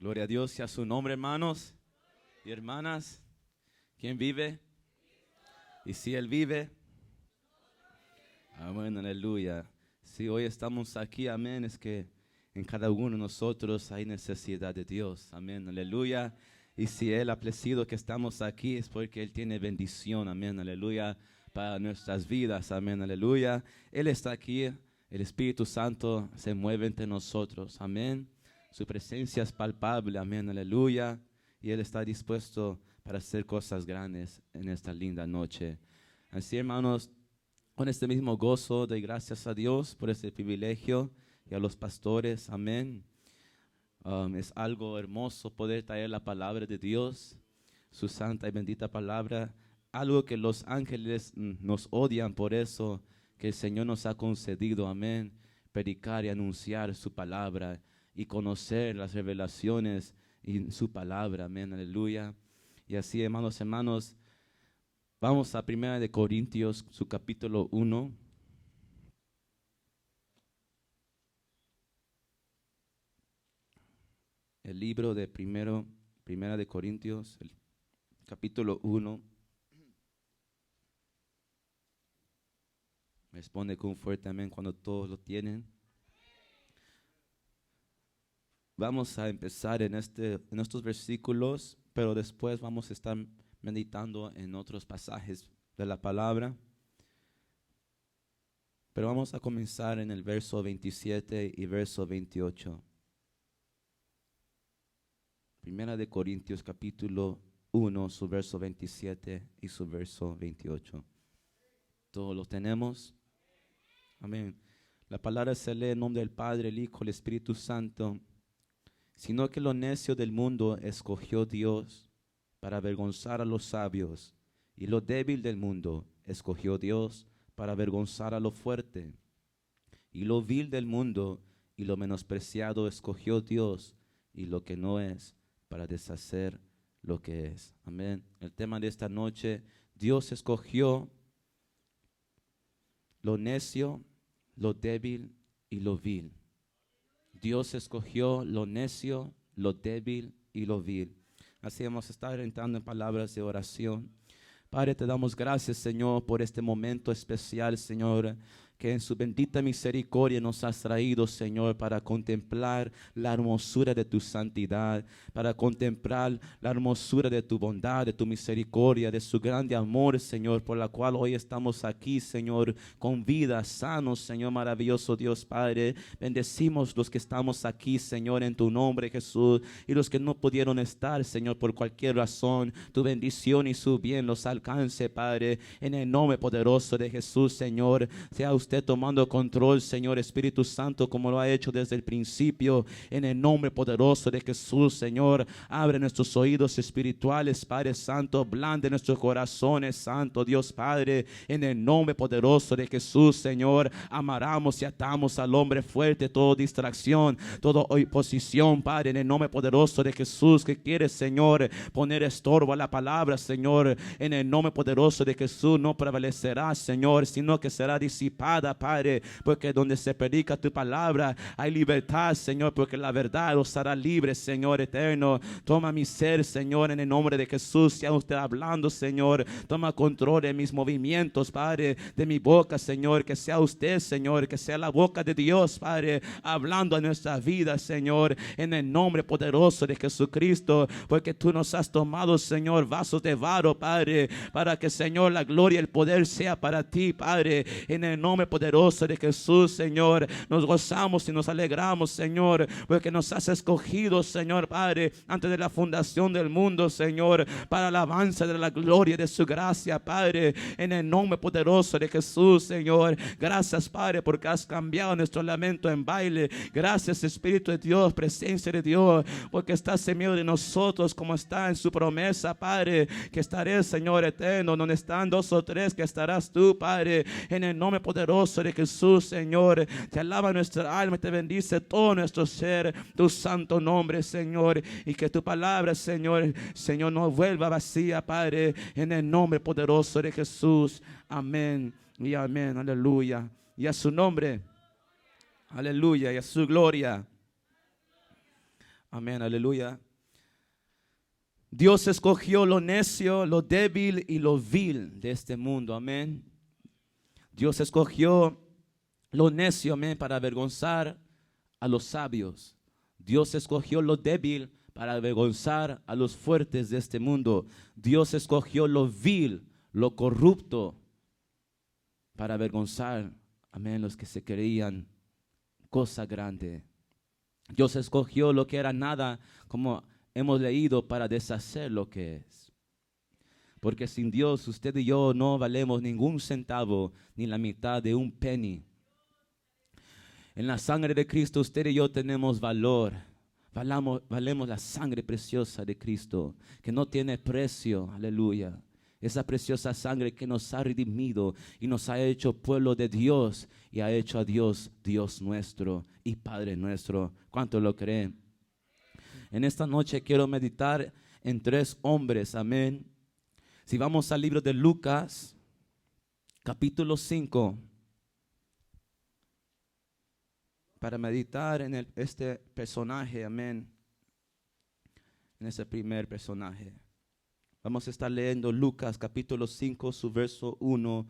Gloria a Dios y a su nombre, hermanos y hermanas. ¿Quién vive? Y si Él vive. Amén, aleluya. Si hoy estamos aquí, amén, es que en cada uno de nosotros hay necesidad de Dios. Amén, aleluya. Y si Él ha placido que estamos aquí es porque Él tiene bendición. Amén, aleluya, para nuestras vidas. Amén, aleluya. Él está aquí. El Espíritu Santo se mueve entre nosotros. Amén. Su presencia es palpable. Amén, aleluya. Y Él está dispuesto para hacer cosas grandes en esta linda noche. Así, hermanos, con este mismo gozo doy gracias a Dios por este privilegio y a los pastores. Amén. Es algo hermoso poder traer la palabra de Dios, su santa y bendita palabra. Algo que los ángeles nos odian, por eso que el Señor nos ha concedido, amén, predicar y anunciar su palabra y conocer las revelaciones en su palabra, amén, aleluya. Y así, hermanos, vamos a 1 Corintios, su capítulo 1. El libro de Primera de Corintios, el capítulo 1. Responde con fuerte amén cuando todos lo tienen. Vamos a empezar en estos versículos, pero después vamos a estar meditando en otros pasajes de la palabra. Pero vamos a comenzar en el verso 27 y verso 28. Primera de Corintios capítulo 1, su verso 27 y su verso 28. ¿Todos lo tenemos? Amén. La palabra se lee en nombre del Padre, el Hijo, el Espíritu Santo. Sino que lo necio del mundo escogió Dios para avergonzar a los sabios, y lo débil del mundo escogió Dios para avergonzar a lo fuerte. Y lo vil del mundo y lo menospreciado escogió Dios, y lo que no es, para deshacer lo que es. Amén. El tema de esta noche: Dios escogió lo necio, lo débil y lo vil. Dios escogió lo necio, lo débil y lo vil. Así vamos a estar entrando en palabras de oración. Padre, te damos gracias, Señor, por este momento especial, Señor, que en su bendita misericordia nos has traído, Señor, para contemplar la hermosura de tu santidad, para contemplar la hermosura de tu bondad, de tu misericordia, de su grande amor, Señor, por la cual hoy estamos aquí, Señor, con vida, sanos, Señor, maravilloso Dios, Padre. Bendecimos los que estamos aquí, Señor, en tu nombre, Jesús, y los que no pudieron estar, Señor, por cualquier razón. Tu bendición y su bien los alcance, Padre, en el nombre poderoso de Jesús, Señor. Sea usted tomando control, Señor Espíritu Santo, como lo ha hecho desde el principio, en el nombre poderoso de Jesús, Señor. Abre nuestros oídos espirituales, Padre Santo, blande nuestros corazones, Santo Dios Padre, en el nombre poderoso de Jesús, Señor. Amaramos y atamos al hombre fuerte toda distracción, toda oposición, Padre, en el nombre poderoso de Jesús, que quiere, Señor, poner estorbo a la palabra, Señor. En el nombre poderoso de Jesús no prevalecerá, Señor, sino que será disipada, Padre, porque donde se predica tu palabra hay libertad, Señor, porque la verdad los hará libres, Señor eterno. Toma mi ser, Señor, en el nombre de Jesús. Sea usted hablando, Señor. Toma control de mis movimientos, Padre, de mi boca, Señor. Que sea usted, Señor, que sea la boca de Dios, Padre, hablando a nuestra vida, Señor, en el nombre poderoso de Jesucristo, porque tú nos has tomado, Señor, vasos de barro, Padre, para que, Señor, la gloria y el poder sea para ti, Padre, en el nombre poderoso de Jesús, Señor. Nos gozamos y nos alegramos, Señor, porque nos has escogido, Señor, Padre, antes de la fundación del mundo, Señor, para alabanza de la gloria de su gracia, Padre, en el nombre poderoso de Jesús, Señor. Gracias, Padre, porque has cambiado nuestro lamento en baile. Gracias, Espíritu de Dios, presencia de Dios, porque estás en medio de nosotros, como está en su promesa, Padre, que estaré, Señor eterno, donde están dos o tres, que estarás tú, Padre, en el nombre poderoso de Jesús, Señor. Te alaba nuestra alma y te bendice todo nuestro ser, tu santo nombre, Señor, y que tu palabra, Señor, no vuelva vacía, Padre, en el nombre poderoso de Jesús. Amén y amén, aleluya, y a su nombre, aleluya, y a su gloria. Amén, aleluya. Dios escogió lo necio, lo débil y lo vil de este mundo. Amén. Dios escogió lo necio, amén, para avergonzar a los sabios. Dios escogió lo débil para avergonzar a los fuertes de este mundo. Dios escogió lo vil, lo corrupto, para avergonzar, amén, los que se creían cosa grande. Dios escogió lo que era nada, como hemos leído, para deshacer lo que es. Porque sin Dios, usted y yo no valemos ningún centavo, ni la mitad de un penny. En la sangre de Cristo, usted y yo tenemos valor. Valemos la sangre preciosa de Cristo, que no tiene precio, aleluya. Esa preciosa sangre que nos ha redimido y nos ha hecho pueblo de Dios y ha hecho a Dios, Dios nuestro y Padre nuestro. ¿Cuánto lo creen? En esta noche quiero meditar en 3 hombres, amén. Si vamos al libro de Lucas, capítulo 5, para meditar en este personaje, amén, en ese primer personaje. Vamos a estar leyendo Lucas capítulo 5, su verso 1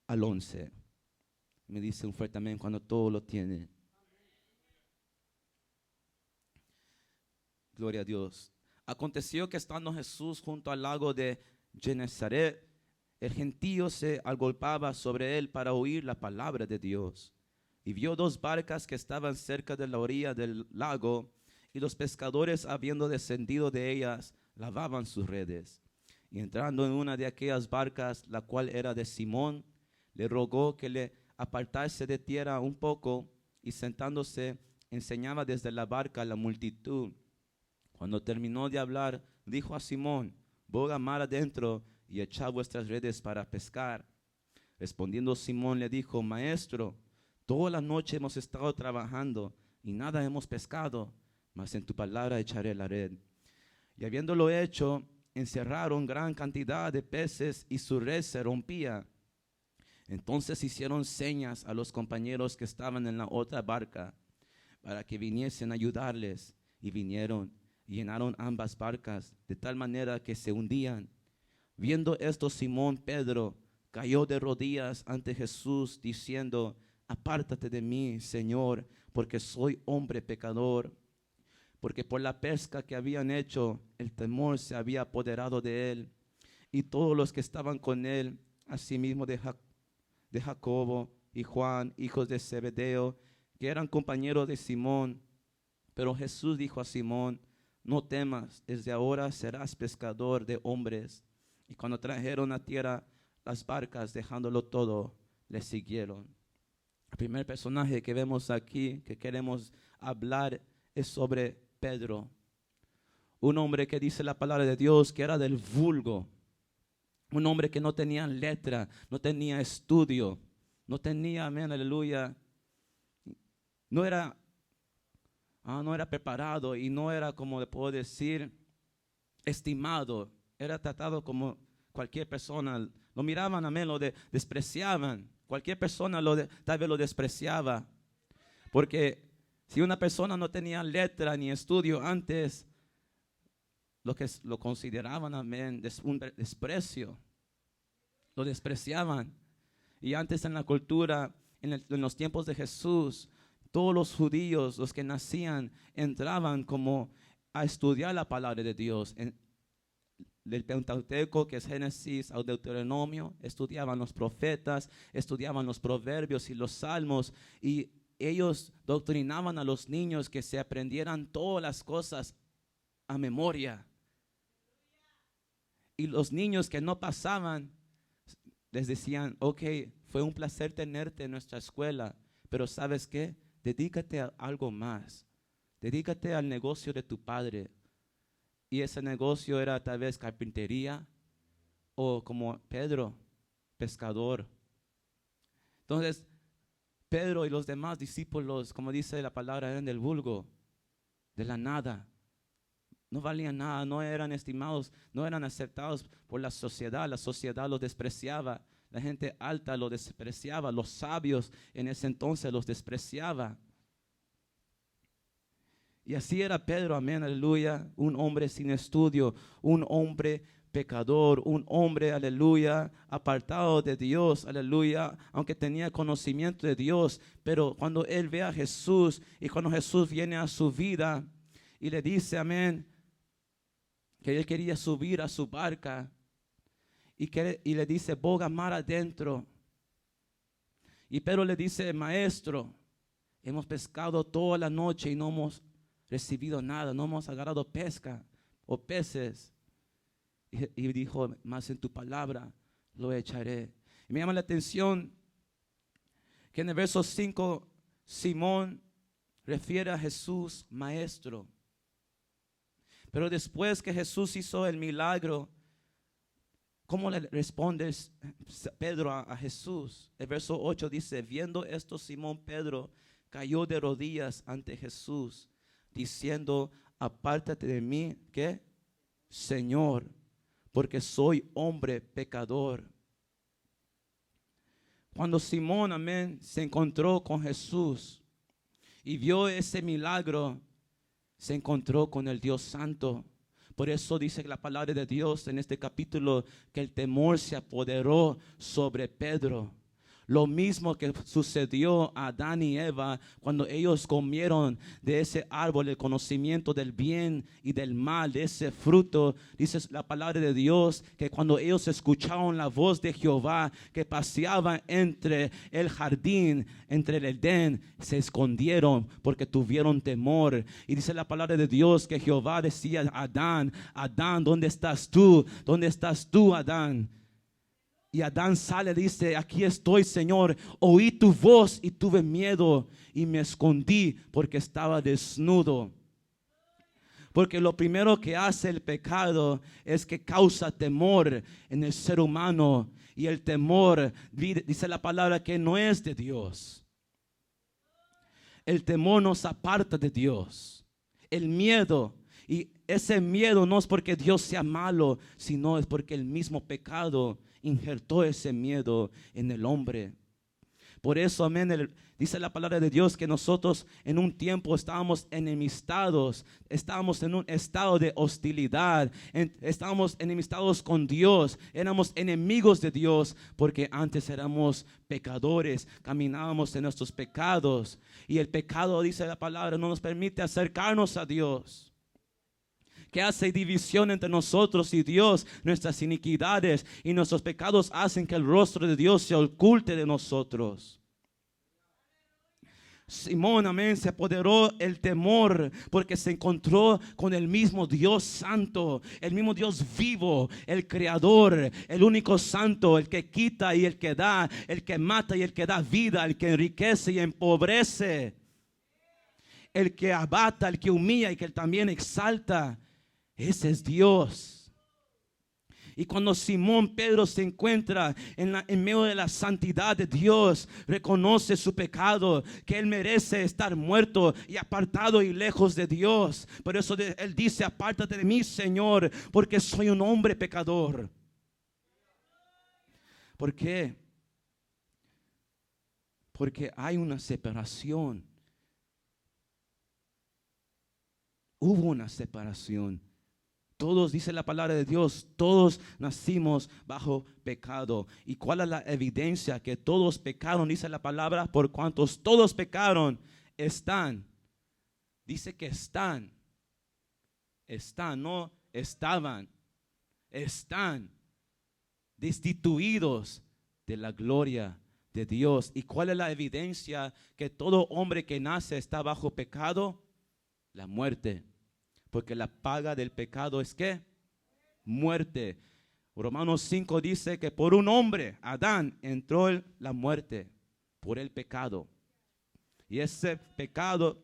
al 11. Me dice un fuerte amén cuando todo lo tiene. Gloria a Dios. Aconteció que estando Jesús junto al lago de Genezaret, el gentío se agolpaba sobre él para oír la palabra de Dios. Y vio 2 barcas que estaban cerca de la orilla del lago, y los pescadores, habiendo descendido de ellas, lavaban sus redes. Y entrando en una de aquellas barcas, la cual era de Simón, le rogó que le apartase de tierra un poco, y sentándose enseñaba desde la barca a la multitud. Cuando terminó de hablar, dijo a Simón: boga mar adentro y echad vuestras redes para pescar. Respondiendo Simón le dijo: Maestro, toda la noche hemos estado trabajando y nada hemos pescado, mas en tu palabra echaré la red. Y habiéndolo hecho, encerraron gran cantidad de peces y su red se rompía. Entonces hicieron señas a los compañeros que estaban en la otra barca para que viniesen a ayudarles, y vinieron y llenaron ambas barcas de tal manera que se hundían. Viendo esto, Simón Pedro cayó de rodillas ante Jesús diciendo: apártate de mí, Señor, porque soy hombre pecador. Porque por la pesca que habían hecho, el temor se había apoderado de él. Y todos los que estaban con él, asimismo de Jacobo y Juan, hijos de Zebedeo, que eran compañeros de Simón. Pero Jesús dijo a Simón: no temas, desde ahora serás pescador de hombres. Y cuando trajeron a tierra las barcas, dejándolo todo, le siguieron. El primer personaje que vemos aquí, que queremos hablar, es sobre Pedro. Un hombre que dice la palabra de Dios que era del vulgo. Un hombre que no tenía letra, no tenía estudio, no tenía, amén, aleluya. No era preparado y no era, como le puedo decir, estimado. Era tratado como cualquier persona. Lo miraban, amén, lo despreciaban. Cualquier persona tal vez lo despreciaba. Porque si una persona no tenía letra ni estudio antes, lo consideraban, amén, un desprecio. Lo despreciaban. Y antes en la cultura, en los tiempos de Jesús, todos los judíos, los que nacían, entraban como a estudiar la palabra de Dios. Del Pentateuco, que es Génesis al Deuteronomio, estudiaban los profetas, estudiaban los proverbios y los salmos, y ellos doctrinaban a los niños que se aprendieran todas las cosas a memoria. Y los niños que no pasaban, les decían: ok, fue un placer tenerte en nuestra escuela, pero ¿sabes qué? Dedícate a algo más. Dedícate al negocio de tu padre. Y ese negocio era tal vez carpintería, o como Pedro, pescador. Entonces, Pedro y los demás discípulos, como dice la palabra, eran del vulgo, de la nada. No valían nada, no eran estimados, no eran aceptados por la sociedad los despreciaba. La gente alta lo despreciaba, los sabios en ese entonces los despreciaba. Y así era Pedro, amén, aleluya, un hombre sin estudio, un hombre pecador, un hombre, aleluya, apartado de Dios, aleluya, aunque tenía conocimiento de Dios, pero cuando él ve a Jesús y cuando Jesús viene a su vida y le dice, amén, que él quería subir a su barca y le dice, boga mar adentro. Y Pedro le dice, maestro, hemos pescado toda la noche y no hemos recibido nada, no hemos agarrado pesca o peces. Y dijo, más en tu palabra lo echaré. Y me llama la atención que en el verso 5, Simón refiere a Jesús, maestro. Pero después que Jesús hizo el milagro, ¿cómo le responde Pedro a Jesús? El verso 8 dice, viendo esto, Simón Pedro cayó de rodillas ante Jesús, diciendo, apártate de mí, ¿qué? Señor, porque soy hombre pecador. Cuando Simón, amén, se encontró con Jesús y vio ese milagro, se encontró con el Dios Santo. Por eso dice la palabra de Dios en este capítulo que el temor se apoderó sobre Pedro. Lo mismo que sucedió a Adán y Eva cuando ellos comieron de ese árbol, el conocimiento del bien y del mal, de ese fruto. Dice la palabra de Dios que cuando ellos escucharon la voz de Jehová que paseaba entre el jardín, entre el Edén, se escondieron porque tuvieron temor. Y dice la palabra de Dios que Jehová decía a Adán, Adán, ¿dónde estás tú? ¿Dónde estás tú, Adán? Y Adán sale, dice, aquí estoy, Señor, oí tu voz y tuve miedo y me escondí porque estaba desnudo. Porque lo primero que hace el pecado es que causa temor en el ser humano. Y el temor, dice la palabra, que no es de Dios. El temor nos aparta de Dios. El miedo. Y ese miedo no es porque Dios sea malo, sino es porque el mismo pecado injertó ese miedo en el hombre. Por eso, amén, dice la palabra de Dios que nosotros en un tiempo estábamos enemistados, estábamos en un estado de hostilidad, estábamos enemistados con Dios, éramos enemigos de Dios, porque antes éramos pecadores, caminábamos en nuestros pecados. Y el pecado, dice la palabra, no nos permite acercarnos a Dios, que hace división entre nosotros y Dios. Nuestras iniquidades y nuestros pecados hacen que el rostro de Dios se oculte de nosotros. Simón, amén, se apoderó el temor porque se encontró con el mismo Dios santo, el mismo Dios vivo, el creador, el único santo, el que quita y el que da, el que mata y el que da vida, el que enriquece y empobrece, el que abata, el que humilla y que también exalta. Ese es Dios. Y cuando Simón Pedro se encuentra en medio de la santidad de Dios, reconoce su pecado, que él merece estar muerto y apartado y lejos de Dios. Por eso él dice, apártate de mí, Señor, porque soy un hombre pecador. ¿Por qué? Porque hay una separación. Hubo una separación. Todos, dice la palabra de Dios, todos nacimos bajo pecado. ¿Y cuál es la evidencia que todos pecaron? Dice la palabra, por cuantos todos pecaron, están. Dice que están, no estaban, están destituidos de la gloria de Dios. ¿Y cuál es la evidencia que todo hombre que nace está bajo pecado? La muerte. Porque la paga del pecado es ¿qué? Muerte. Romanos 5 dice que por un hombre, Adán, entró la muerte por el pecado. Y ese pecado,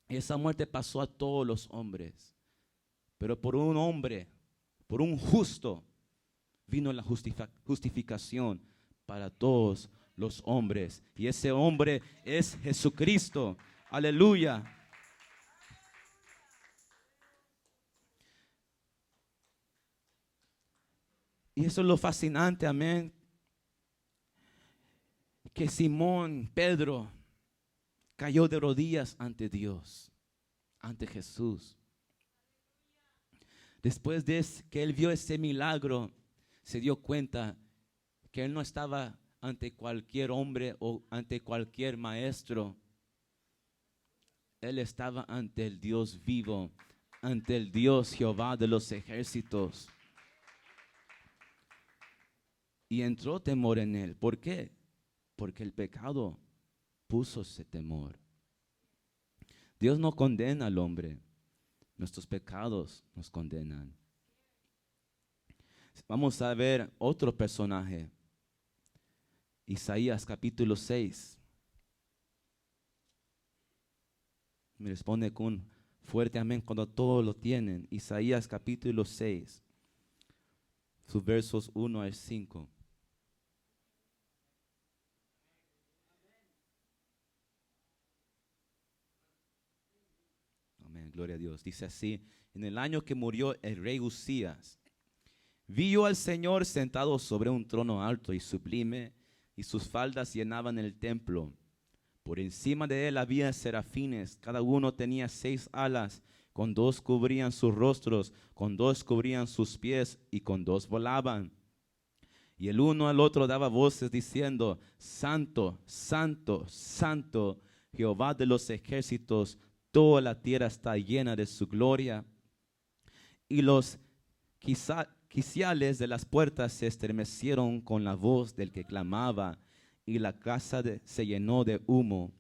esa muerte pasó a todos los hombres. Pero por un hombre, por un justo, vino la justificación para todos los hombres. Y ese hombre es Jesucristo. Aleluya. Y eso es lo fascinante, amén, que Simón Pedro cayó de rodillas ante Dios. ante Jesús. Después de que él vio ese milagro, se dio cuenta que él no estaba ante cualquier hombre o ante cualquier maestro. Él estaba ante el Dios vivo, ante el Dios Jehová de los ejércitos. Y entró temor en él. ¿Por qué? Porque el pecado puso ese temor. Dios no condena al hombre. Nuestros pecados nos condenan. Vamos a ver otro personaje. Isaías capítulo 6. Me responde con un fuerte amén cuando todos lo tienen. Isaías capítulo 6. Sus versos 1 al 5. Amén, gloria a Dios. Dice así: en el año que murió el rey Uzías, vi yo al Señor sentado sobre un trono alto y sublime, y sus faldas llenaban el templo. Por encima de él había serafines, cada uno tenía 6 alas, con 2 cubrían sus rostros, con 2 cubrían sus pies, y con 2 volaban. Y el uno al otro daba voces diciendo: Santo, Santo, Santo, Jehová de los ejércitos, toda la tierra está llena de su gloria. Y los quiciales de las puertas se estremecieron con la voz del que clamaba, y la casa se llenó de humo.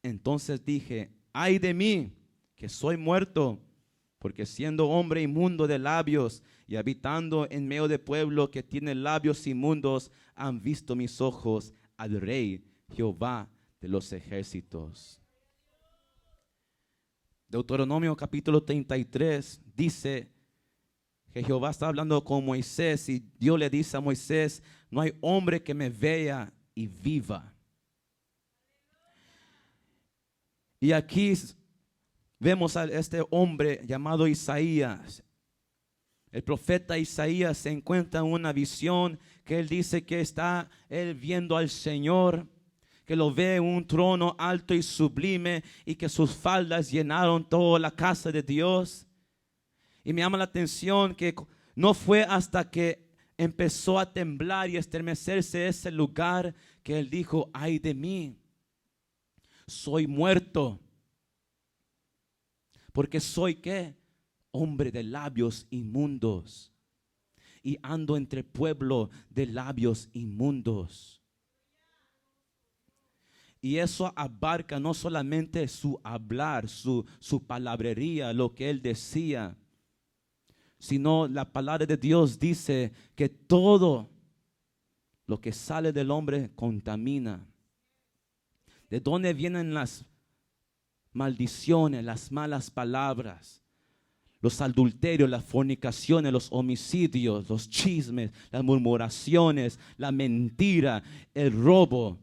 Entonces dije: ay de mí, que soy muerto, porque siendo hombre inmundo de labios y habitando en medio de pueblo que tiene labios inmundos, han visto mis ojos al Rey Jehová de los ejércitos. Deuteronomio capítulo 33 dice que Jehová está hablando con Moisés y Dios le dice a Moisés: no hay hombre que me vea y viva. Y aquí vemos a este hombre llamado Isaías. El profeta Isaías se encuentra en una visión que él dice que está él viendo al Señor, que lo ve en un trono alto y sublime y que sus faldas llenaron toda la casa de Dios. Y me llama la atención que no fue hasta que empezó a temblar y estremecerse ese lugar que él dijo: ay de mí, soy muerto. Porque soy ¿qué? Hombre de labios inmundos. Y ando entre pueblo de labios inmundos. Y eso abarca no solamente su hablar, su palabrería, lo que él decía, sino la palabra de Dios dice que todo lo que sale del hombre contamina. ¿De dónde vienen las maldiciones, las malas palabras, los adulterios, las fornicaciones, los homicidios, los chismes, las murmuraciones, la mentira, el robo?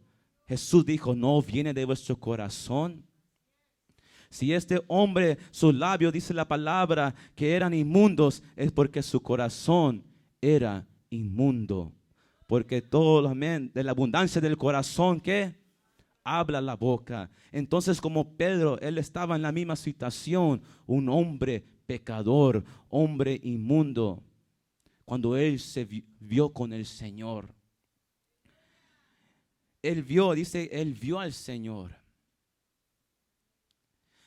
Jesús dijo: no viene de vuestro corazón. Si este hombre, sus labios, dice la palabra, que eran inmundos, es porque su corazón era inmundo. Porque todo, amén, de la abundancia del corazón, ¿qué? Habla la boca. Entonces, como Pedro, él estaba en la misma situación, un hombre pecador, hombre inmundo, cuando él se vio con el Señor. Él vio, dice, él vio al Señor.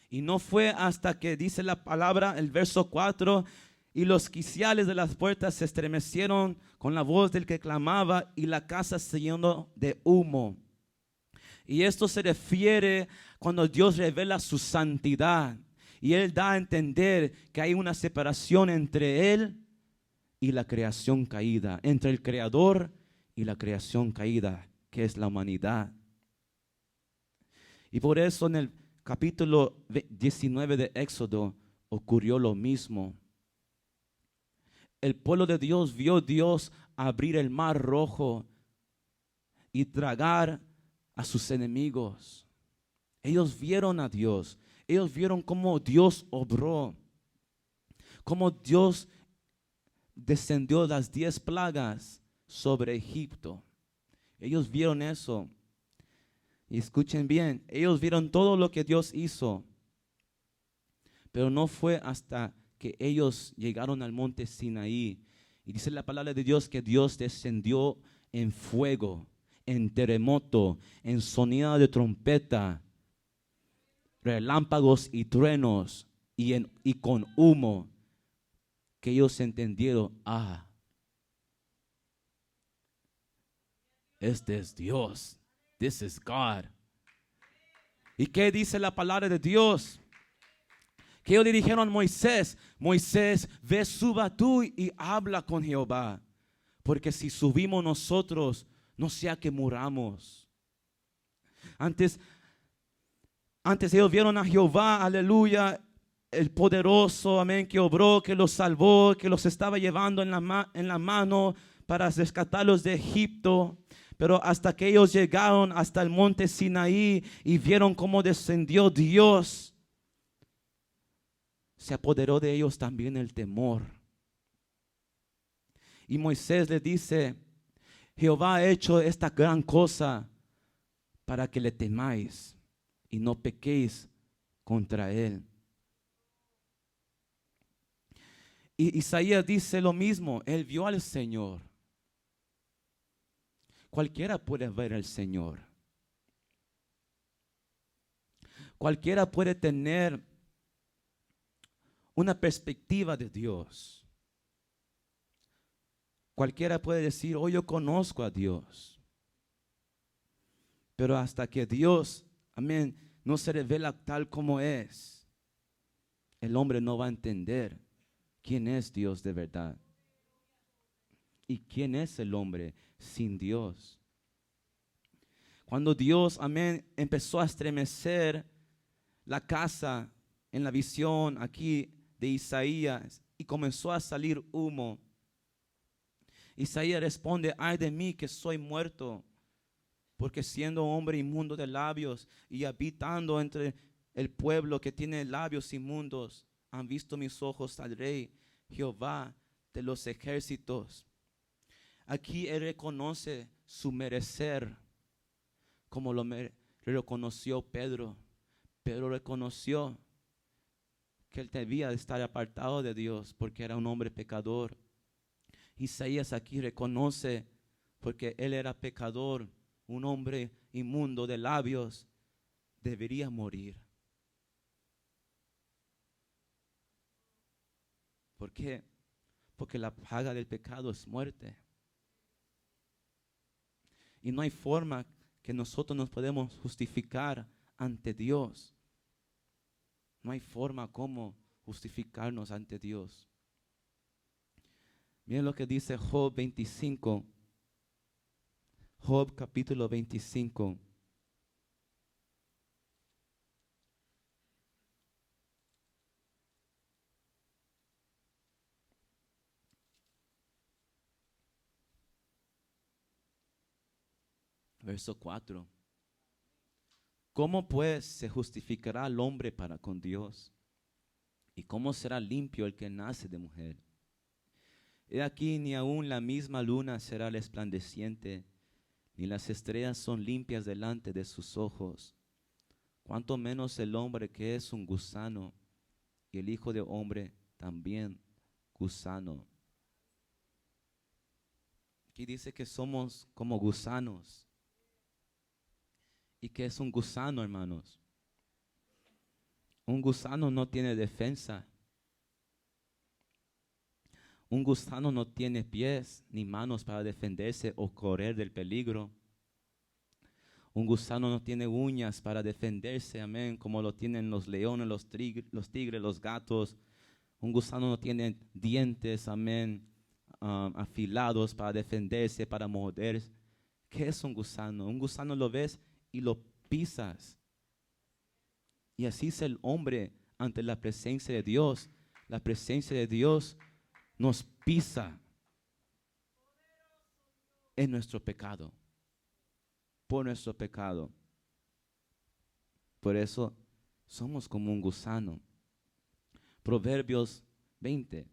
Y no fue hasta que dice la palabra, el verso 4, y los quiciales de las puertas se estremecieron con la voz del que clamaba, y la casa se llenó de humo. Y esto se refiere cuando Dios revela su santidad. Y Él da a entender que hay una separación entre Él y la creación caída. Entre el Creador y la creación caída, que es la humanidad. Y por eso en el capítulo 19 de Éxodo ocurrió lo mismo. El pueblo de Dios vio Dios abrir el mar rojo y tragar a sus enemigos. Ellos vieron a Dios. Ellos vieron cómo Dios obró, cómo Dios descendió las 10 plagas sobre Egipto. Ellos vieron eso. Y escuchen bien, ellos vieron todo lo que Dios hizo. Pero no fue hasta que ellos llegaron al monte Sinaí. Y dice la palabra de Dios que Dios descendió en fuego, en terremoto, en sonido de trompeta, relámpagos y truenos y con humo, que ellos entendieron, este es Dios, this is God. ¿Y qué dice la palabra de Dios? Que ellos le dijeron a Moisés, Moisés, ve, suba tú y habla con Jehová, porque si subimos nosotros, no sea que muramos. Antes ellos vieron a Jehová, aleluya, el poderoso, amén, que obró, que los salvó, que los estaba llevando en la mano para rescatarlos de Egipto. Pero hasta que ellos llegaron hasta el monte Sinaí y vieron cómo descendió Dios, se apoderó de ellos también el temor. Y Moisés les dice, Jehová ha hecho esta gran cosa para que le temáis y no pequéis contra él. Y Isaías dice lo mismo, él vio al Señor. Cualquiera puede ver al Señor. Cualquiera puede tener una perspectiva de Dios. Cualquiera puede decir, oh, yo conozco a Dios. Pero hasta que Dios, amén, no se revela tal como es, el hombre no va a entender quién es Dios de verdad. ¿Y quién es el hombre sin Dios? Cuando Dios, amén, empezó a estremecer la casa en la visión aquí de Isaías y comenzó a salir humo, Isaías responde, ay de mí que soy muerto, porque siendo hombre inmundo de labios y habitando entre el pueblo que tiene labios inmundos, han visto mis ojos al Rey, Jehová de los ejércitos. Aquí él reconoce su merecer, como lo reconoció Pedro. Pedro reconoció que él debía estar apartado de Dios porque era un hombre pecador. Isaías aquí reconoce, porque él era pecador, un hombre inmundo de labios, debería morir. ¿Por qué? Porque la paga del pecado es muerte. Y no hay forma que nosotros nos podemos justificar ante Dios. No hay forma como justificarnos ante Dios. Miren lo que dice Job 25. Job capítulo 25. Verso 4. ¿Cómo pues se justificará el hombre para con Dios? ¿Y cómo será limpio el que nace de mujer? He aquí, ni aun la misma luna será resplandeciente, ni las estrellas son limpias delante de sus ojos. Cuanto menos el hombre que es un gusano, y el hijo de hombre también gusano. Aquí dice que somos como gusanos. ¿Y qué es un gusano, hermanos? Un gusano no tiene defensa. Un gusano no tiene pies ni manos para defenderse o correr del peligro. Un gusano no tiene uñas para defenderse, amén, como lo tienen los leones, los tigres, los gatos. Un gusano no tiene dientes, amén, afilados para defenderse, para morder. ¿Qué es un gusano? Un gusano lo ves y lo pisas. Y así es el hombre ante la presencia de Dios. La presencia de Dios nos pisa en nuestro pecado, por nuestro pecado. Por eso somos como un gusano. Proverbios 20.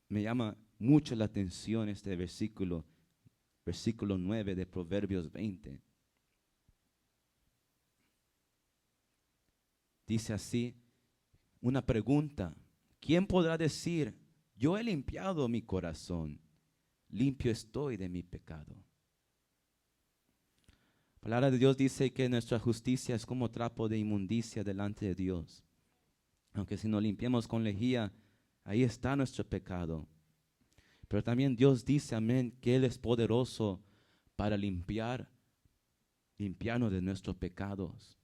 Me llama mucho la atención este versículo 9 de Proverbios 20. Dice así, una pregunta. ¿Quién podrá decir, yo he limpiado mi corazón, limpio estoy de mi pecado? La palabra de Dios dice que nuestra justicia es como trapo de inmundicia delante de Dios. Aunque si nos limpiamos con lejía, ahí está nuestro pecado. Pero también Dios dice, amén, que Él es poderoso para limpiarnos de nuestros pecados.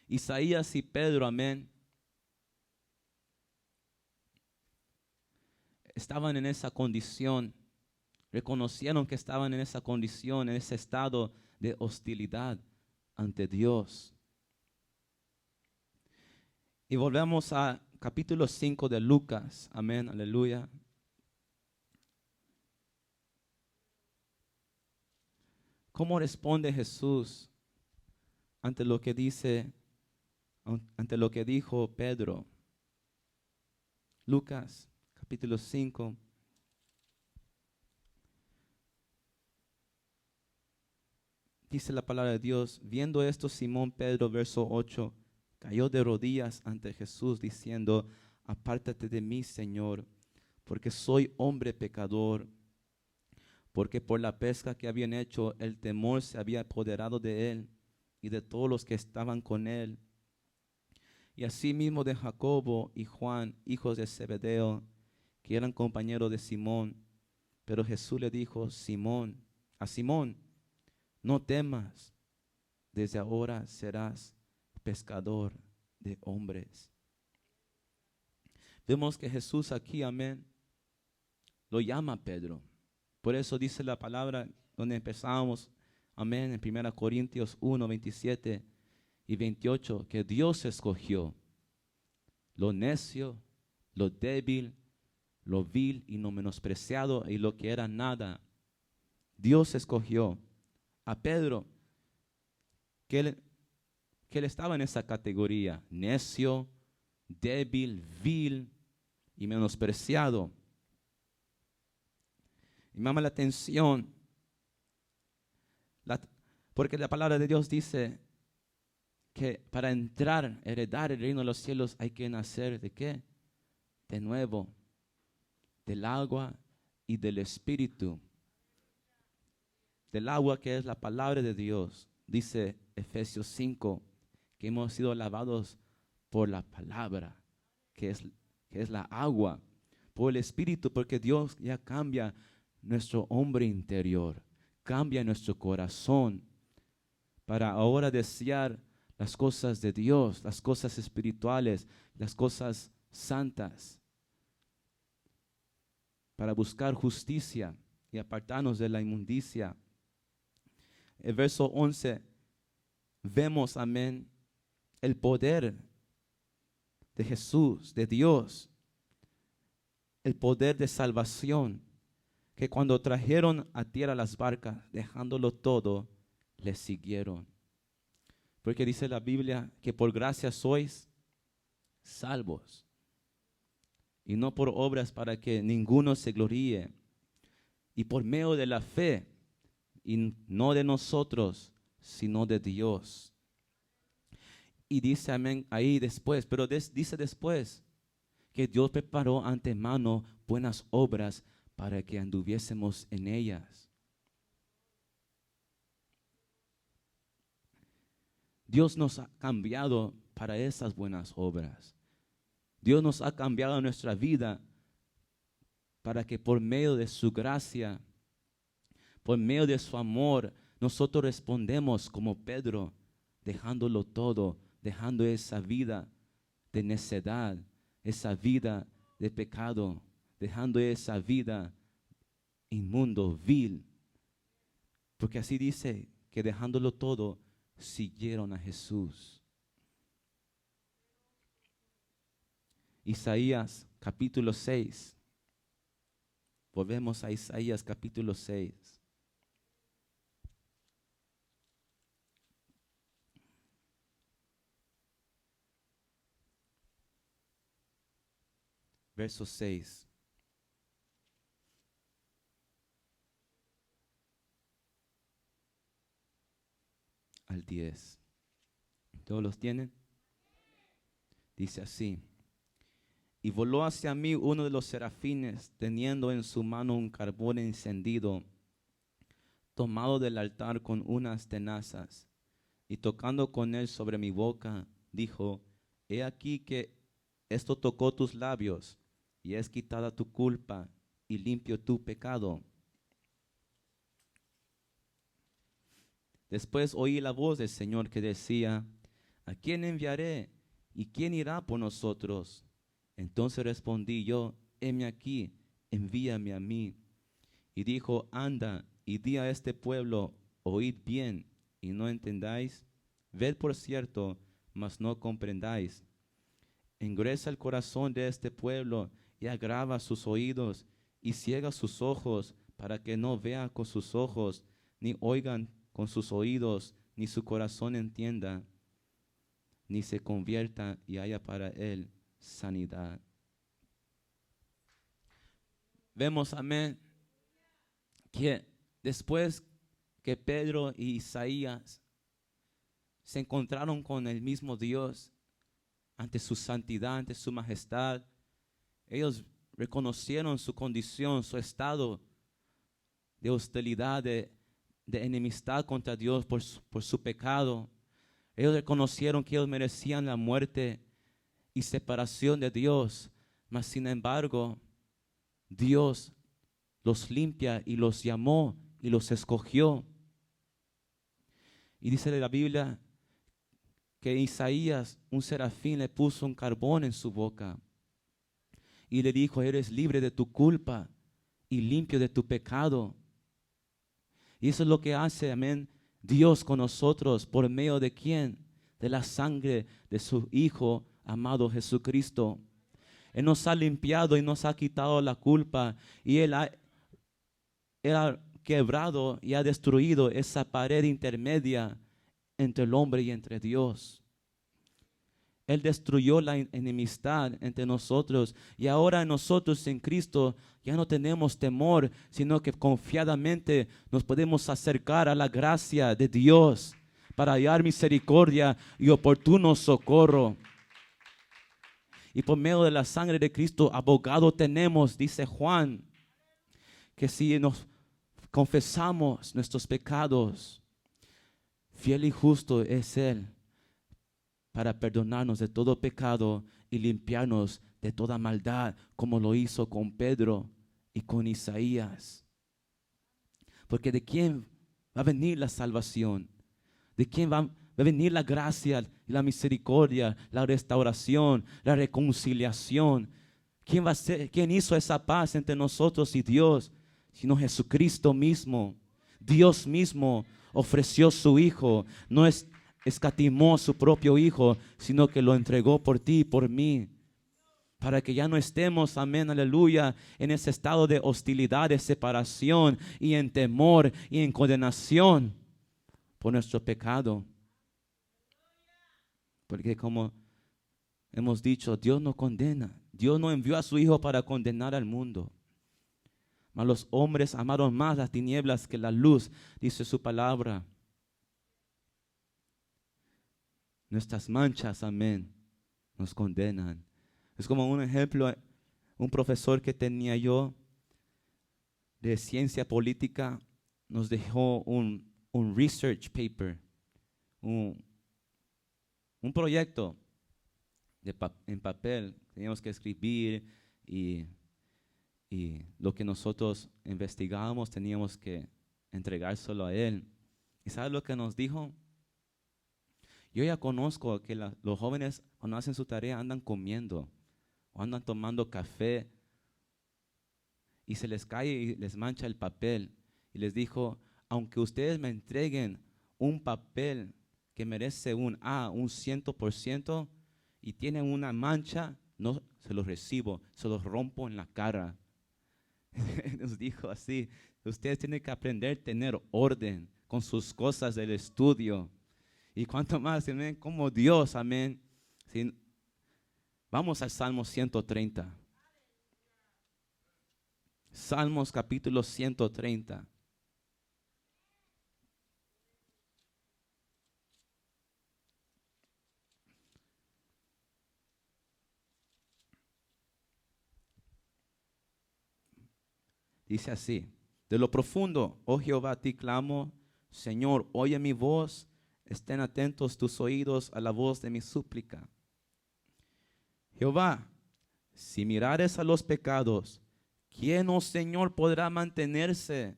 Isaías y Pedro, amén, estaban en esa condición, reconocieron que estaban en esa condición, en ese estado de hostilidad ante Dios. Y volvemos a capítulo 5 de Lucas, amén, aleluya. ¿Cómo responde Jesús ante lo que dijo Pedro? Lucas, capítulo 5. Dice la palabra de Dios, viendo esto Simón Pedro, verso 8, cayó de rodillas ante Jesús diciendo, apártate de mí, Señor, porque soy hombre pecador. Porque por la pesca que habían hecho, el temor se había apoderado de él y de todos los que estaban con él. Y asimismo de Jacobo y Juan, hijos de Zebedeo, que eran compañeros de Simón. Pero Jesús le dijo, Simón, no temas, desde ahora serás pescador de hombres. Vemos que Jesús aquí, amén, lo llama a Pedro. Por eso dice la palabra donde empezamos, amén, en 1 Corintios 1, 27 y 28, que Dios escogió lo necio, lo débil, lo vil y lo menospreciado y lo que era nada. Dios escogió a Pedro, que él estaba en esa categoría, necio, débil, vil y menospreciado. Y me llama la atención, porque la palabra de Dios dice que para entrar, heredar el reino de los cielos hay que nacer ¿de qué? De nuevo, del agua y del espíritu. Del agua que es la palabra de Dios. Dice Efesios 5 que hemos sido lavados por la palabra, que es la agua, por el espíritu, porque Dios ya cambia nuestro hombre interior, cambia nuestro corazón para ahora desear las cosas de Dios, las cosas espirituales, las cosas santas, para buscar justicia y apartarnos de la inmundicia. El verso 11, vemos, amén, el poder de Jesús, de Dios, el poder de salvación, que cuando trajeron a tierra las barcas, dejándolo todo, les siguieron. Porque dice la Biblia que por gracia sois salvos, y no por obras para que ninguno se gloríe, y por medio de la fe, y no de nosotros, sino de Dios. Y dice amén ahí después, pero dice después que Dios preparó antemano buenas obras para que anduviésemos en ellas. Dios nos ha cambiado para esas buenas obras. Dios nos ha cambiado nuestra vida para que por medio de su gracia, por medio de su amor, nosotros respondemos como Pedro, dejándolo todo, dejando esa vida de necedad, esa vida de pecado, dejando esa vida inmundo, vil. Porque así dice que dejándolo todo, siguieron a Jesús. Isaías capítulo 6. Volvemos a Isaías capítulo 6. Verso 6. Al 10. ¿Todos los tienen? Dice así. Y voló hacia mí uno de los serafines, teniendo en su mano un carbón encendido, tomado del altar con unas tenazas, y tocando con él sobre mi boca, dijo, he aquí que esto tocó tus labios, y es quitada tu culpa, y limpio tu pecado. Después oí la voz del Señor que decía, ¿a quién enviaré? ¿Y quién irá por nosotros? Entonces respondí yo, heme aquí, envíame a mí. Y dijo, anda y di a este pueblo, oíd bien y no entendáis, ved por cierto, mas no comprendáis. Engruesa el corazón de este pueblo y agrava sus oídos y ciega sus ojos para que no vean con sus ojos, ni oigan con sus oídos, ni su corazón entienda, ni se convierta y haya para él sanidad. Vemos, amén, que después que Pedro y Isaías se encontraron con el mismo Dios ante su santidad, ante su majestad, ellos reconocieron su condición, su estado de hostilidad, de enemistad contra Dios por su pecado. Ellos reconocieron que ellos merecían la muerte y separación de Dios, mas sin embargo, Dios los limpia y los llamó y los escogió. Y dice la Biblia que Isaías, un serafín, le puso un carbón en su boca y le dijo, eres libre de tu culpa y limpio de tu pecado. Y eso es lo que hace, amén, Dios con nosotros, ¿por medio de quién? De la sangre de su Hijo amado Jesucristo. Él nos ha limpiado y nos ha quitado la culpa, y Él ha quebrado y ha destruido esa pared intermedia entre el hombre y entre Dios. Él destruyó la enemistad entre nosotros, y ahora nosotros en Cristo ya no tenemos temor, sino que confiadamente nos podemos acercar a la gracia de Dios para hallar misericordia y oportuno socorro. Y por medio de la sangre de Cristo, abogado tenemos, dice Juan, que si nos confesamos nuestros pecados, fiel y justo es Él para perdonarnos de todo pecado y limpiarnos de toda maldad, como lo hizo con Pedro y con Isaías. Porque ¿de quién va a venir la salvación? ¿De quién va a venir la gracia, la misericordia, la restauración, la reconciliación? ¿Quién hizo esa paz entre nosotros y Dios? Sino Jesucristo mismo. Dios mismo ofreció su Hijo. No escatimó su propio Hijo, sino que lo entregó por ti y por mí, para que ya no estemos, amén, aleluya, en ese estado de hostilidad, de separación y en temor y en condenación por nuestro pecado. Porque como hemos dicho, Dios no condena. Dios no envió a su Hijo para condenar al mundo, mas los hombres amaron más las tinieblas que la luz, dice su palabra. Nuestras manchas, amén, nos condenan. Es como un ejemplo, un profesor que tenía yo de ciencia política nos dejó un research paper, un proyecto en papel. Teníamos que escribir y lo que nosotros investigábamos teníamos que entregárselo a él. ¿Y sabe lo que nos dijo? Yo ya conozco que los jóvenes cuando hacen su tarea andan comiendo o andan tomando café y se les cae y les mancha el papel. Y les dijo, aunque ustedes me entreguen un papel que merece un 100% y tienen una mancha, no se los recibo, se los rompo en la cara. Nos dijo así, ustedes tienen que aprender a tener orden con sus cosas del estudio. Y cuanto más, amén, como Dios, amén. ¿Sí? Vamos al Salmo 130. Salmos capítulo 130. Dice así: de lo profundo, oh Jehová, a ti clamo. Señor, oye mi voz. Estén atentos tus oídos a la voz de mi súplica. Jehová, si mirares a los pecados, ¿quién, oh Señor, podrá mantenerse?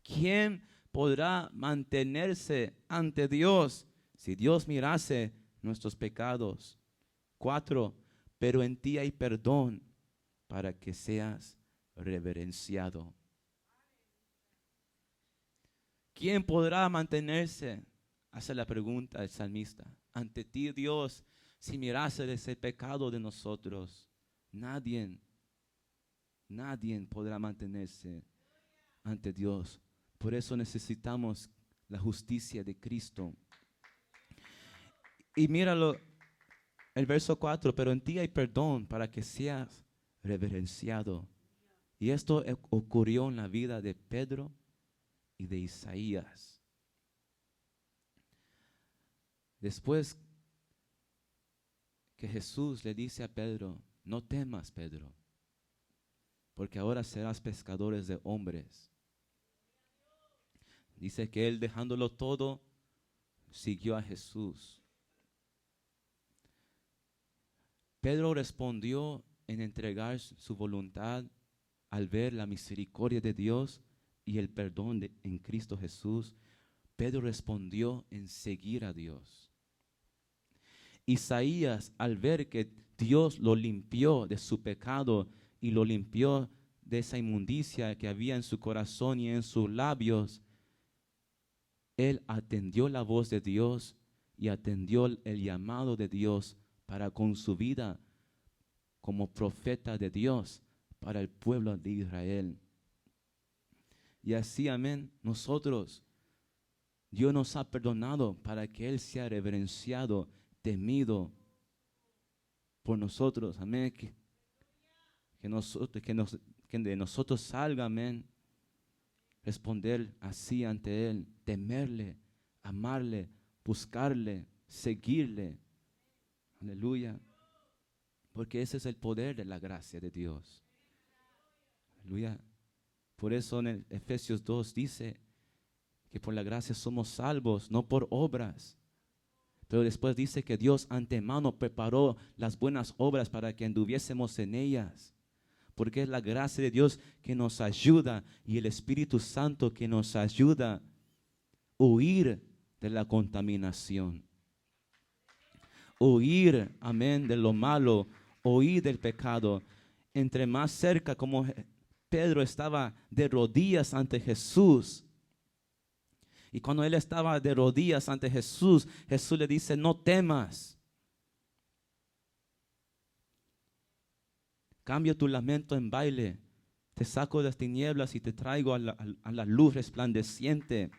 ¿Quién podrá mantenerse ante Dios si Dios mirase nuestros pecados? 4. Pero en ti hay perdón para que seas reverenciado. ¿Quién podrá mantenerse? Hace la pregunta el salmista. Ante ti, Dios, si mirase ese pecado de nosotros, nadie podrá mantenerse ante Dios. Por eso necesitamos la justicia de Cristo. Y míralo, el verso 4, pero en ti hay perdón para que seas reverenciado. Y esto ocurrió en la vida de Pedro y de Isaías. Después que Jesús le dice a Pedro: no temas, Pedro, porque ahora serás pescadores de hombres. Dice que él, dejándolo todo, siguió a Jesús. Pedro respondió en entregar su voluntad al ver la misericordia de Dios y el perdón en Cristo Jesús. Pedro respondió en seguir a Dios. Isaías, al ver que Dios lo limpió de su pecado y lo limpió de esa inmundicia que había en su corazón y en sus labios, él atendió la voz de Dios y atendió el llamado de Dios para con su vida como profeta de Dios para el pueblo de Israel. Y así, amén, nosotros, Dios nos ha perdonado para que Él sea reverenciado, temido por nosotros, amén. Que de nosotros salga, amén, responder así ante Él, temerle, amarle, buscarle, seguirle. Aleluya. Porque ese es el poder de la gracia de Dios. Aleluya. Por eso en Efesios 2 dice que por la gracia somos salvos, no por obras. Pero después dice que Dios antemano preparó las buenas obras para que anduviésemos en ellas. Porque es la gracia de Dios que nos ayuda y el Espíritu Santo que nos ayuda a huir de la contaminación. Huir, amén, de lo malo, huir del pecado. Entre más cerca, como Pedro estaba de rodillas ante Jesús. Y cuando él estaba de rodillas ante Jesús, Jesús le dice: no temas. Cambio tu lamento en baile. Te saco de las tinieblas y te traigo a la luz resplandeciente.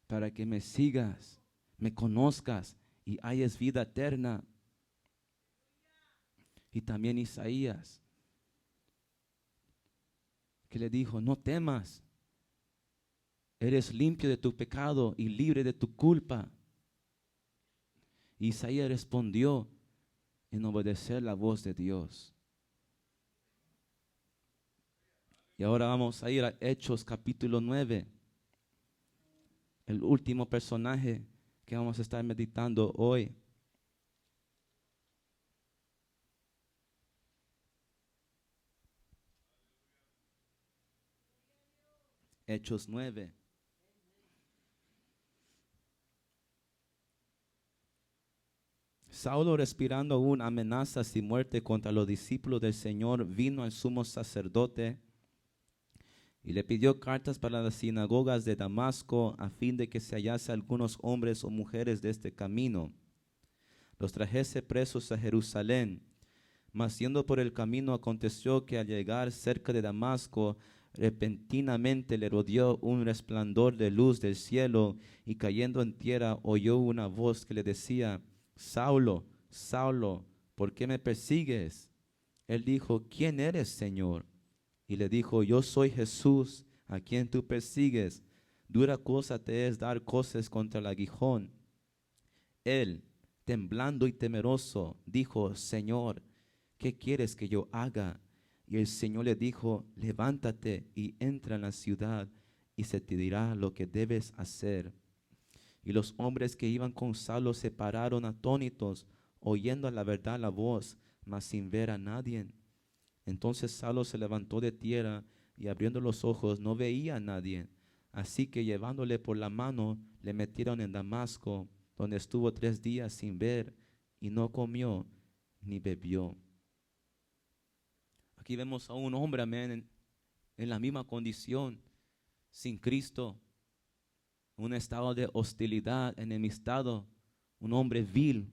Para que me sigas, me conozcas y hayas vida eterna. Y también Isaías, que le dijo: no temas. Eres limpio de tu pecado y libre de tu culpa. Isaías respondió en obedecer la voz de Dios. Y ahora vamos a ir a Hechos capítulo 9. El último personaje que vamos a estar meditando hoy. Hechos 9. Saulo, respirando aún amenazas y muerte contra los discípulos del Señor, vino al sumo sacerdote y le pidió cartas para las sinagogas de Damasco, a fin de que se hallase algunos hombres o mujeres de este camino, los trajese presos a Jerusalén. Mas yendo por el camino, aconteció que al llegar cerca de Damasco, repentinamente le rodeó un resplandor de luz del cielo, y cayendo en tierra oyó una voz que le decía: Saulo, Saulo, ¿por qué me persigues? Él dijo: ¿quién eres, Señor? Y le dijo: yo soy Jesús, a quien tú persigues. Dura cosa te es dar coces contra el aguijón. Él, temblando y temeroso, dijo: Señor, ¿qué quieres que yo haga? Y el Señor le dijo, levántate y entra en la ciudad y se te dirá lo que debes hacer. Y los hombres que iban con Saulo se pararon atónitos, oyendo a la verdad la voz, mas sin ver a nadie. Entonces Saulo se levantó de tierra y abriendo los ojos no veía a nadie. Así que llevándole por la mano le metieron en Damasco, donde estuvo 3 días sin ver y no comió ni bebió. Aquí vemos a un hombre, amén, en la misma condición, sin Cristo, un estado de hostilidad, enemistado, un hombre vil,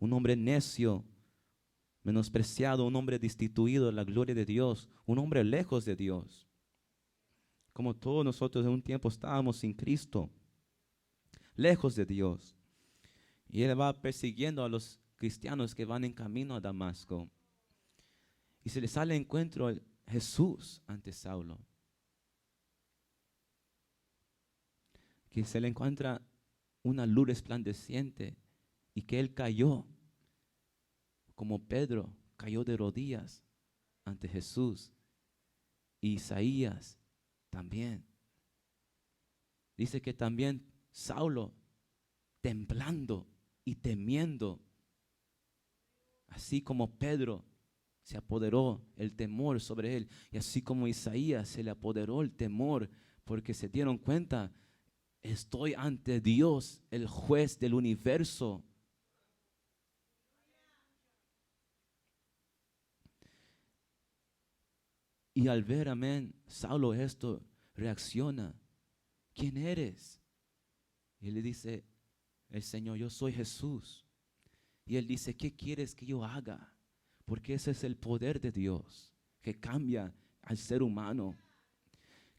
un hombre necio, menospreciado, un hombre destituido de la gloria de Dios, un hombre lejos de Dios. Como todos nosotros en un tiempo estábamos sin Cristo, lejos de Dios. Y él va persiguiendo a los cristianos que van en camino a Damasco. Y se le sale al encuentro Jesús ante Saulo. Que se le encuentra una luz resplandeciente y que él cayó, como Pedro cayó de rodillas ante Jesús. Y Isaías también. Dice que también Saulo, temblando y temiendo, así como Pedro se apoderó el temor sobre él, y así como Isaías se le apoderó el temor, porque se dieron cuenta, estoy ante Dios, el juez del universo. Y al ver, amén, Saulo esto, reacciona. ¿Quién eres? Y él le dice, el Señor, yo soy Jesús. Y él dice, ¿qué quieres que yo haga? Porque ese es el poder de Dios, que cambia al ser humano,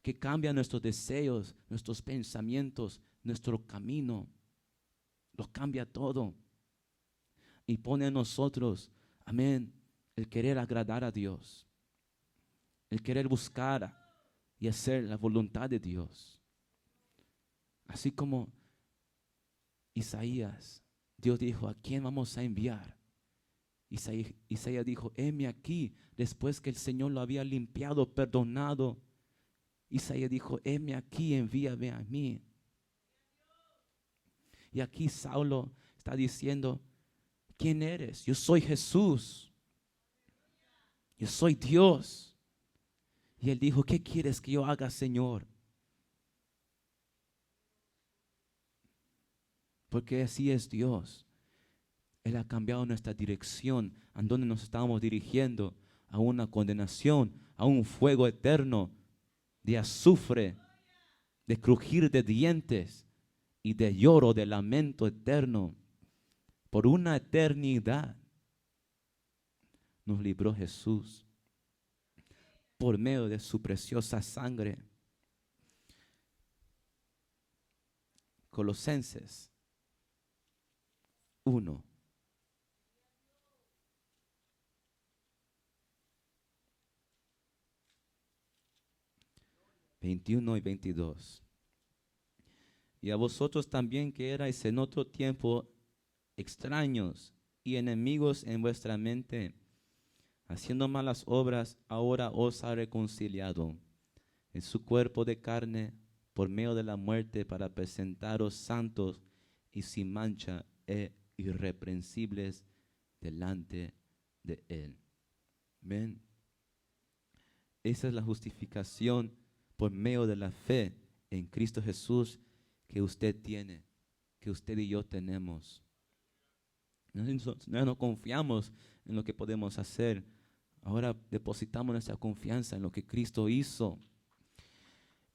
que cambia nuestros deseos, nuestros pensamientos, nuestro camino. Lo cambia todo. Y pone en nosotros, amén, el querer agradar a Dios, el querer buscar y hacer la voluntad de Dios. Así como Isaías, Dios dijo, ¿a quién vamos a enviar? Isaías dijo, heme aquí, después que el Señor lo había limpiado, perdonado. Isaías dijo, heme aquí, envíame a mí. Y aquí Saulo está diciendo, ¿quién eres? Yo soy Jesús. Yo soy Dios. Y él dijo, ¿qué quieres que yo haga, Señor? Porque así es Dios. Él ha cambiado nuestra dirección, a donde nos estábamos dirigiendo, a una condenación, a un fuego eterno de azufre, de crujir de dientes y de lloro, de lamento eterno. Por una eternidad nos libró Jesús por medio de su preciosa sangre. Colosenses 1. ...21 y 22. Y a vosotros también que erais en otro tiempo extraños y enemigos en vuestra mente, haciendo malas obras, ahora os ha reconciliado en su cuerpo de carne por medio de la muerte, para presentaros santos y sin mancha e irreprensibles delante de Él. ¿Ven? Esa es la justificación por medio de la fe en Cristo Jesús que usted tiene, que usted y yo tenemos. No confiamos en lo que podemos hacer. Ahora depositamos nuestra confianza en lo que Cristo hizo.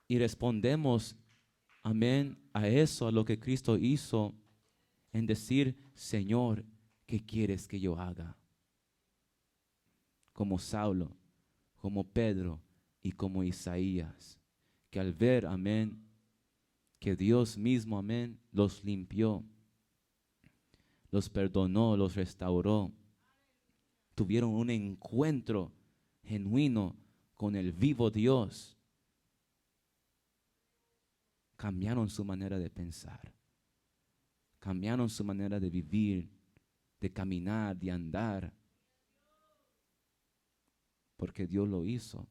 Y respondemos, amén, a eso, a lo que Cristo hizo, en decir, Señor, ¿qué quieres que yo haga? Como Saulo, como Pedro y como Isaías, que al ver, amén, que Dios mismo, amén, los limpió, los perdonó, los restauró, tuvieron un encuentro genuino con el vivo Dios, cambiaron su manera de pensar, cambiaron su manera de vivir, de caminar, de andar. porque Dios lo hizo.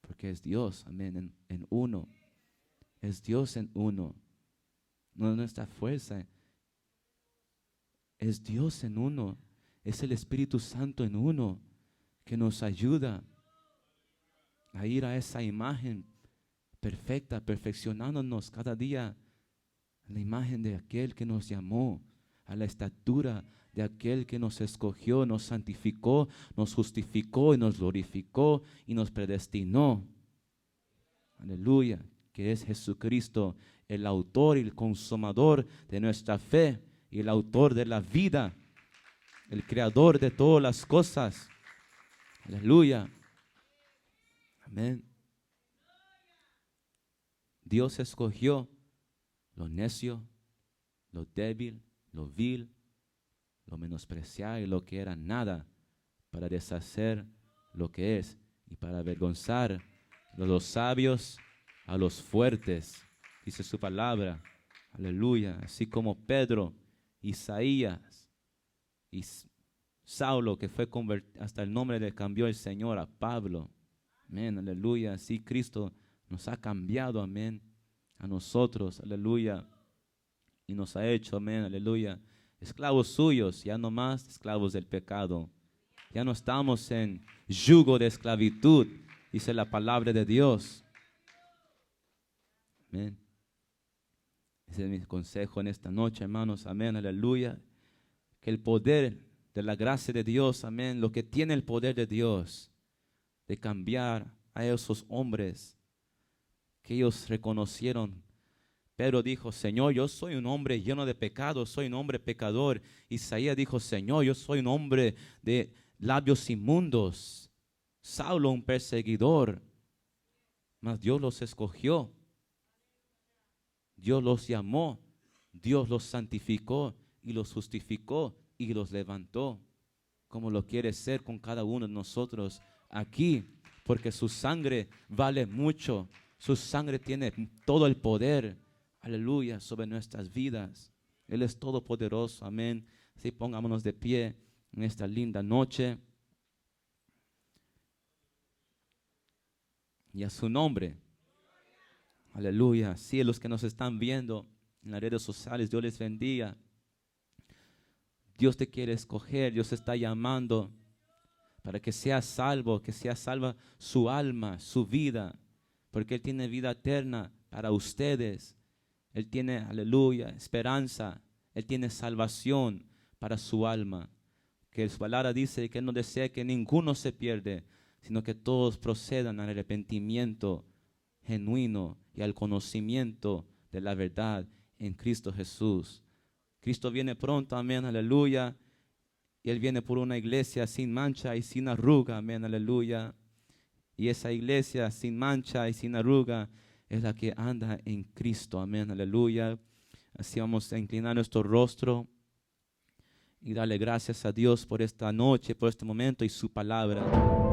Porque es Dios, amén, en uno. Es Dios en uno. No es nuestra fuerza. Es Dios en uno. Es el Espíritu Santo en uno que nos ayuda a ir a esa imagen perfecta, perfeccionándonos cada día a la imagen de aquel que nos llamó, a la estatura de aquel que nos escogió, nos santificó, nos justificó y nos glorificó y nos predestinó. Aleluya, que es Jesucristo, el autor y el consumador de nuestra fe y el autor de la vida, el creador de todas las cosas. Aleluya. Amén. Dios escogió lo necio, lo débil, lo vil, lo menospreciado y lo que era nada, para deshacer lo que es y para avergonzar a los sabios, a los fuertes, dice su palabra. Aleluya. Así como Pedro, Isaías y Saulo, que fue convertido, hasta el nombre le cambió el Señor a Pablo. Amén, aleluya. Así Cristo nos ha cambiado, amén, a nosotros, aleluya. Y nos ha hecho, amén, aleluya, esclavos suyos, ya no más esclavos del pecado. Ya no estamos en yugo de esclavitud, dice la palabra de Dios. Amén. Ese es mi consejo en esta noche, hermanos, amén, aleluya. Que el poder de la gracia de Dios, amén, lo que tiene el poder de Dios, de cambiar a esos hombres que ellos reconocieron. Pedro dijo, Señor, yo soy un hombre lleno de pecado, soy un hombre pecador. Isaías dijo, Señor, yo soy un hombre de labios inmundos. Saulo, un perseguidor. Mas Dios los escogió. Dios los llamó. Dios los santificó y los justificó y los levantó. Como lo quiere ser con cada uno de nosotros aquí. Porque su sangre vale mucho. Su sangre tiene todo el poder. Aleluya, sobre nuestras vidas. Él es todopoderoso, amén. Así pongámonos de pie en esta linda noche. Y a su nombre. Aleluya. Sí, los que nos están viendo en las redes sociales, Dios les bendiga. Dios te quiere escoger, Dios te está llamando para que seas salvo, que sea salva su alma, su vida. Porque Él tiene vida eterna para ustedes. Él tiene, aleluya, esperanza. Él tiene salvación para su alma. Que su palabra dice que Él no desea que ninguno se pierda, sino que todos procedan al arrepentimiento genuino y al conocimiento de la verdad en Cristo Jesús. Cristo viene pronto, amén, aleluya. Y Él viene por una iglesia sin mancha y sin arruga, amén, aleluya. Y esa iglesia sin mancha y sin arruga es la que anda en Cristo, amén, aleluya. Así vamos a inclinar nuestro rostro y darle gracias a Dios por esta noche, por este momento y su palabra.